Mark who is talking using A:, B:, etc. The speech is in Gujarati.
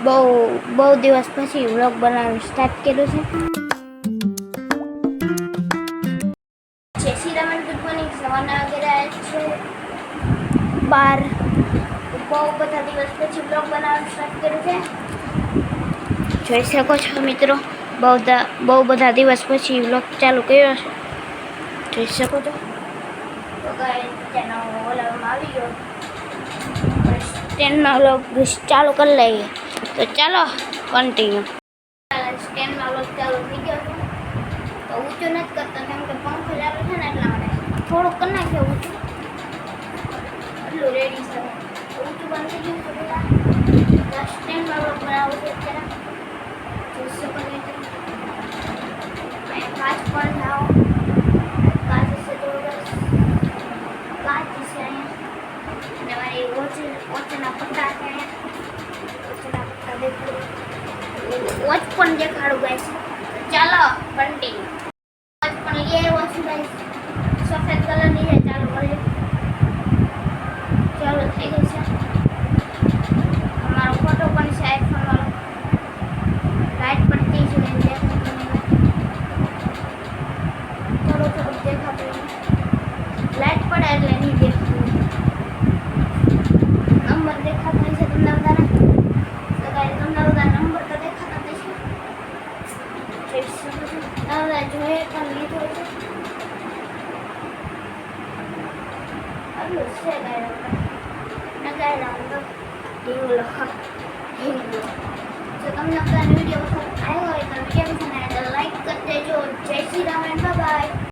A: બહુ બહુ દિવસ પછી વ્લોગ બનાવવાનું સ્ટાર્ટ કર્યું છે. જય શ્રી રામ, ગુડ મોર્નિંગ. સવારના વાગ્યા છે 12. બહુ બધા દિવસ પછી વ્લોગ બનાવવાનું સ્ટાર્ટ કર્યું છે. જોઈ શકો છો મિત્રો, બહુ બધા દિવસ પછી વ્લોગ ચાલુ કર્યો છે. જોઈ શકો છો. તો તેનો ઓલામાં આવી ગયો સ્ટેન્ડમાં વ્લોગ ચાલુ કરી લઈએ. તો ચાલો કન્ટિન્યુ. સ્ટેન્ડમાં વ્લોગ ચાલુ થઈ ગયો છે. તો ઊંચું નથી કરતો કેમ કે પંખો ચાલુ છે ને એટલા માટે થોડુંક કરી નાખીએ ઊંચું. એટલું રેડી છે. ઊંચું બંધ થઈ ગયું છે પેલા સ્ટેન્ડમાં વ્લોગ બનાવું છે અત્યારે. જોઈ શકો છો કાચ પણ લાવો. કાચ છે તો કાચ છે અહીંયા. મારી વોચના પટ્ટા છે વોચ પણ દેખાડું ગાઈસ. ચાલો કન્ટિન્યુ. વોચ પણ લઈ આવ્યો છું ગાઈસ, સફેદ કલરની છે. ચાલો કરીએ. ચાલો થઈ ગઈ છે. અમારો ફોટો પણ છે આઈફોન વાળો. લાઈટ પડતી છે થોડું દેખાતું. લાઈટ પડે એટલે નહીં દેખાતું. નંબર દેખાતો છે તમને બધાને. તો ગાઈસ તમને બધા નંબર તો દેખાતા દેશે. જોઈએ પણ લીધો છે. આટલું છે ગાય નગાયેલા તો ઢીંગલો. જો તમને બધાને વિડીયો પસંદ આવ્યો હોય તો વિડીયો પસંદ આવે તો લાઈક કરી દેજો. જય શ્રી રામ, બાય બાય.